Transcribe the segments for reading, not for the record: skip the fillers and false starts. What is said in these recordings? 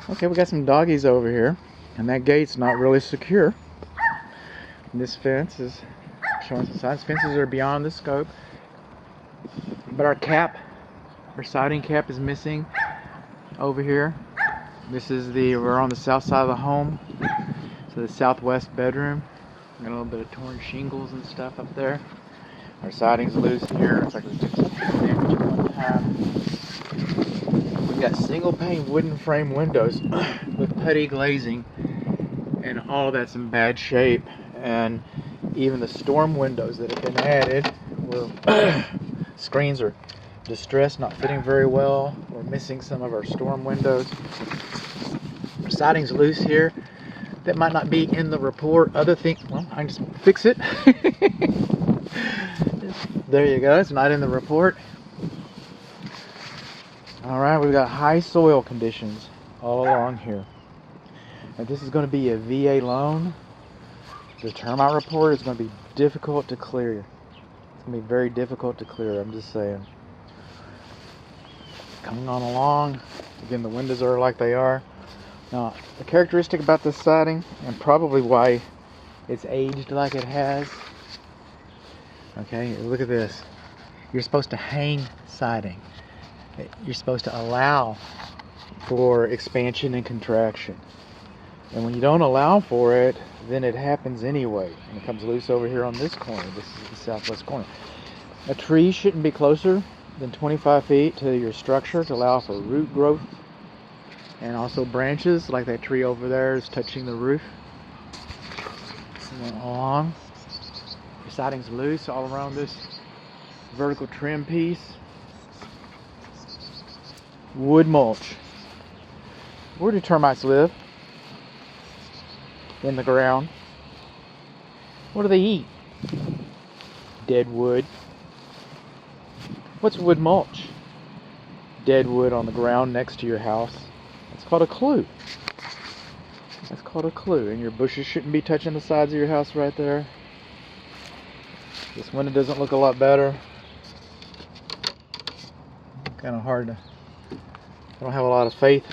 Okay, we got some doggies over here, and that gate's not really secure. And this fence is showing some signs. Fences are beyond the scope, but our siding cap is missing over here. We're on the south side of the home, so the southwest bedroom. Got a little bit of torn shingles and stuff up there. Our siding's loose here. It's like we took some damage at one time. We've got single pane wooden frame windows with putty glazing, and all that's in bad shape. And even the storm windows that have been added, screens are distressed, not fitting very well. We're missing some of our storm windows. Our siding's loose here. That might not be in the report. Well, I can just fix it. There you go. It's not in the report. All right, we've got high soil conditions all along here. And this is going to be a VA loan. The termite report is going to be difficult to clear. It's going to be very difficult to clear. I'm just saying. Coming on along. Again, the windows are like they are. Now, the characteristic about this siding, and probably why it's aged like it has. Okay, look at this. You're supposed to hang siding. You're supposed to allow for expansion and contraction. And when you don't allow for it, then it happens anyway. And it comes loose over here on this corner. This is the southwest corner. A tree shouldn't be closer than 25 feet to your structure to allow for root growth. And also branches, like that tree over there is touching the roof. And then along. Your siding's loose all around this vertical trim piece. Wood mulch. Where do termites live? In the ground. What do they eat? Dead wood. What's wood mulch? Dead wood on the ground next to your house. That's called a clue. That's called a clue. And your bushes shouldn't be touching the sides of your house right there. This window doesn't look a lot better. Kind of hard to... I don't have a lot of faith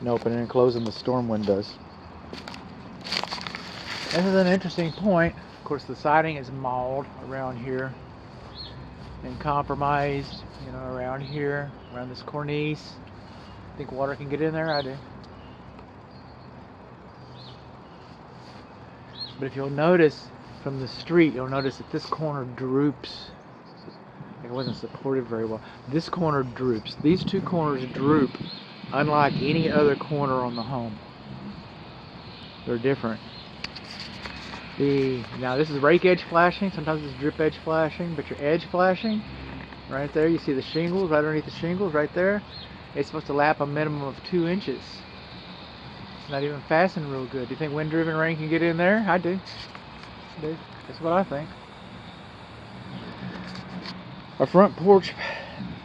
in opening and closing the storm windows. This is an interesting point. Of course, the siding is mauled around here and compromised, around here, around this cornice. Think water can get in there? I do. But if you'll notice from the street, you'll notice that this corner droops. It wasn't supported very well. This corner droops. These two corners droop unlike any other corner on the home. They're different. Now this is rake edge flashing. Sometimes it's drip edge flashing, but your edge flashing, right there, you see the shingles, right underneath the shingles, right there. It's supposed to lap a minimum of 2 inches. It's not even fastened real good. Do you think wind-driven rain can get in there? I do. That's what I think. Our front porch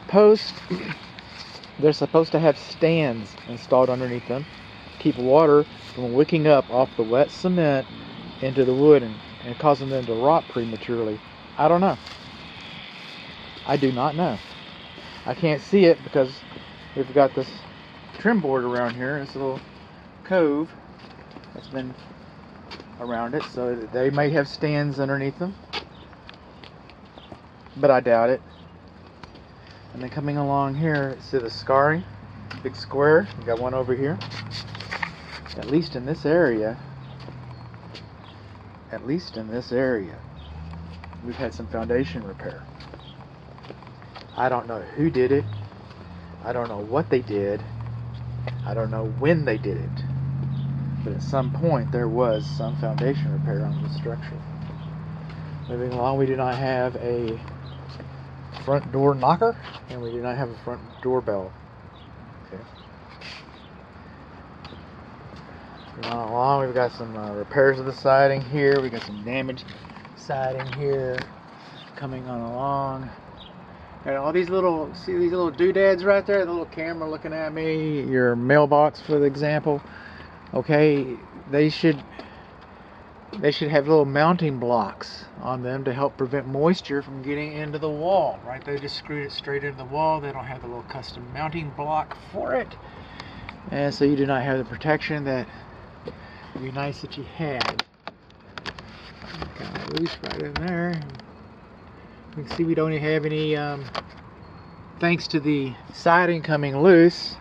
posts, they're supposed to have stands installed underneath them to keep water from wicking up off the wet cement into the wood and causing them to rot prematurely. I don't know. I do not know. I can't see it because we've got this trim board around here, this little cove that's been around it, so they may have stands underneath them, but I doubt it. And then coming along here, see the scarring, big square. We got one over here. At least in this area, we've had some foundation repair. I don't know who did it. I don't know what they did. I don't know when they did it. But at some point there was some foundation repair on the structure. Moving along, we do not have a front door knocker, and we do not have a front doorbell. Okay. Moving on along, we've got some repairs of the siding here. We got some damaged siding here. Coming on along. And all these see these little doodads right there? The little camera looking at me. Your mailbox, for example. Okay, they should have little mounting blocks on them to help prevent moisture from getting into the wall. Right, they just screwed it straight into the wall. They don't have the little custom mounting block for it. And so you do not have the protection that would be nice that you had. Kind of loose right in there. You can see we don't even have any, thanks to the siding coming loose,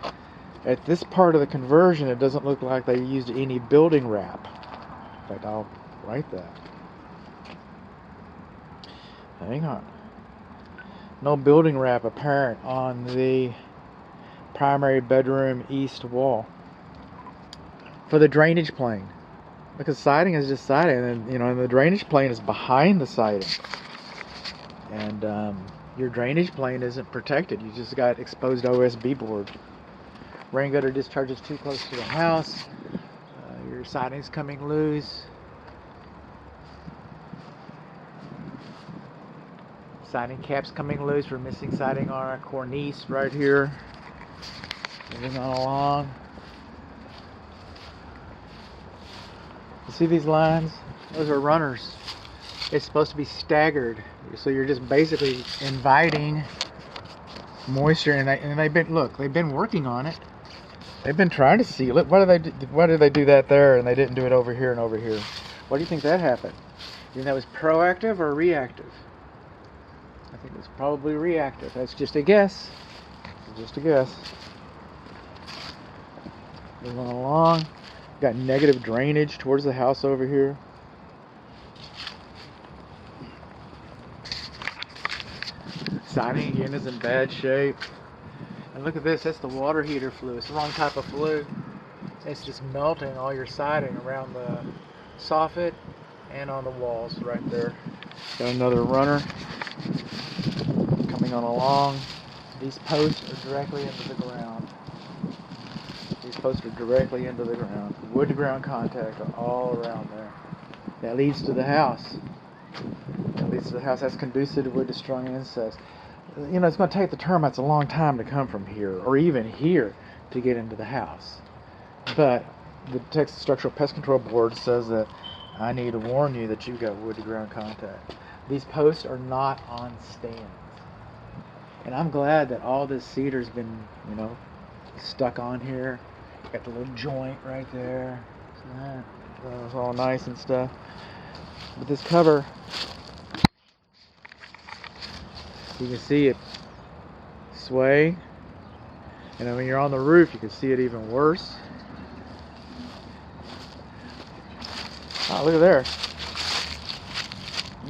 at this part of the conversion it doesn't look like they used any building wrap. In fact, I'll write that. Hang on. No building wrap apparent on the primary bedroom east wall for the drainage plane, because siding is just siding, and and the drainage plane is behind the siding, and your drainage plane isn't protected. You just got exposed OSB board. Rain gutter discharges too close to the house. Your siding's coming loose. Siding caps coming loose. We're missing siding on our cornice right here. Moving on along. You see these lines? Those are runners. It's supposed to be staggered, so you're just basically inviting moisture. And they've been working on it. They've been trying to seal it. Why did they do that there and they didn't do it over here and over here? Why do you think that happened? You think that was proactive or reactive? I think it's probably reactive. That's just a guess. Just a guess. Moving along. Got negative drainage towards the house over here. Siding again is in bad shape. And look at this, that's the water heater flue. It's the wrong type of flue. It's just melting all your siding around the soffit and on the walls right there. Got another runner coming on along. These posts are directly into the ground. These posts are directly into the ground. Wood to ground contact all around there. That leads to the house. That's conducive to wood destroying insects. It's going to take the termites a long time to come from here, or even here, to get into the house. But the Texas Structural Pest Control Board says that I need to warn you that you've got wood to ground contact. These posts are not on stands. And I'm glad that all this cedar's been, stuck on here. Got the little joint right there. So that's all nice and stuff. But this cover, you can see it sway, and then when you're on the roof you can see it even worse. Oh, look at there.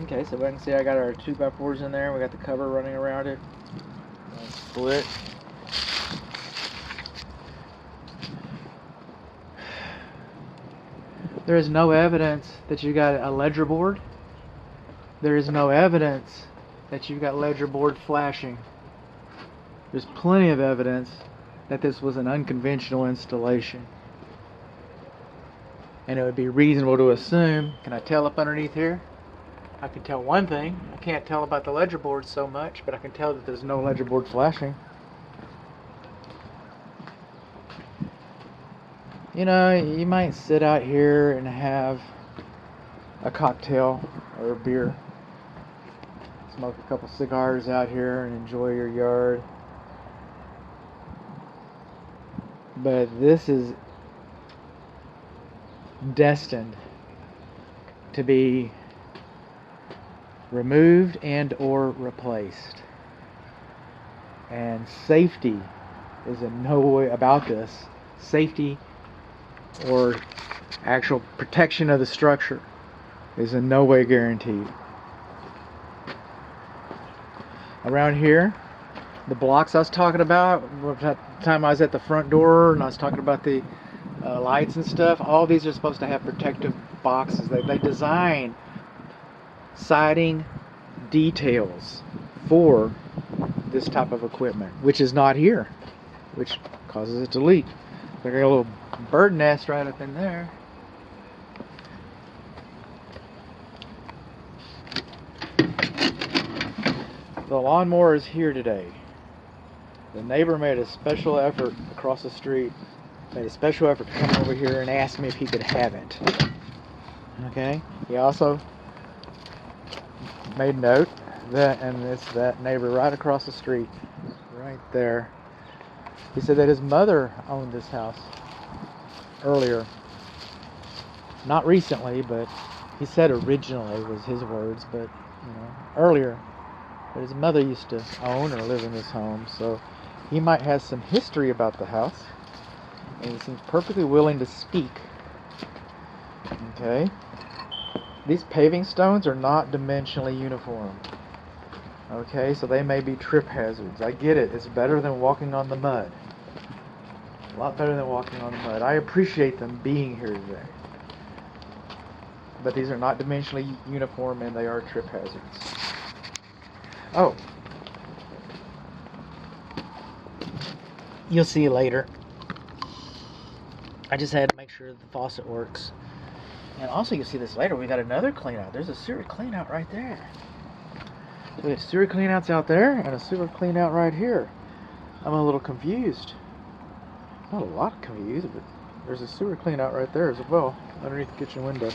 Okay, so we can see I got our 2x4s in there. We got the cover running around it. Split. There is no evidence that you got a ledger board. There is no evidence that you've got ledger board flashing. There's plenty of evidence that this was an unconventional installation. And it would be reasonable to assume, can I tell up underneath here? I can tell one thing. I can't tell about the ledger board so much, but I can tell that there's no ledger board flashing. You might sit out here and have a cocktail or a beer. Smoke a couple cigars out here and enjoy your yard. But this is destined to be removed and or replaced. And safety is in no way about this. Safety or actual protection of the structure is in no way guaranteed. Around here, the blocks I was talking about, the time I was at the front door and I was talking about the lights and stuff, all these are supposed to have protective boxes. They design siding details for this type of equipment, which is not here, which causes it to leak. I got a little bird nest right up in there. The lawnmower is here today. The neighbor made a special effort across the street, made a special effort to come over here and ask me if he could have it. Okay? He also made note that, and it's that neighbor right across the street, right there. He said that his mother owned this house earlier. Not recently, but he said originally was his words, but earlier. But his mother used to own or live in this home, so he might have some history about the house, and he seems perfectly willing to speak. Okay. These paving stones are not dimensionally uniform. Okay, so they may be trip hazards. I get it. It's better than walking on the mud. A lot better than walking on the mud. I appreciate them being here today. But these are not dimensionally uniform, and they are trip hazards. Oh. You'll see later. I just had to make sure the faucet works. And also, you'll see this later. We got another clean out. There's a sewer clean out right there. So we have sewer clean outs out there and a sewer clean out right here. I'm a little confused. Not a lot confused, but there's a sewer clean out right there as well, underneath the kitchen window.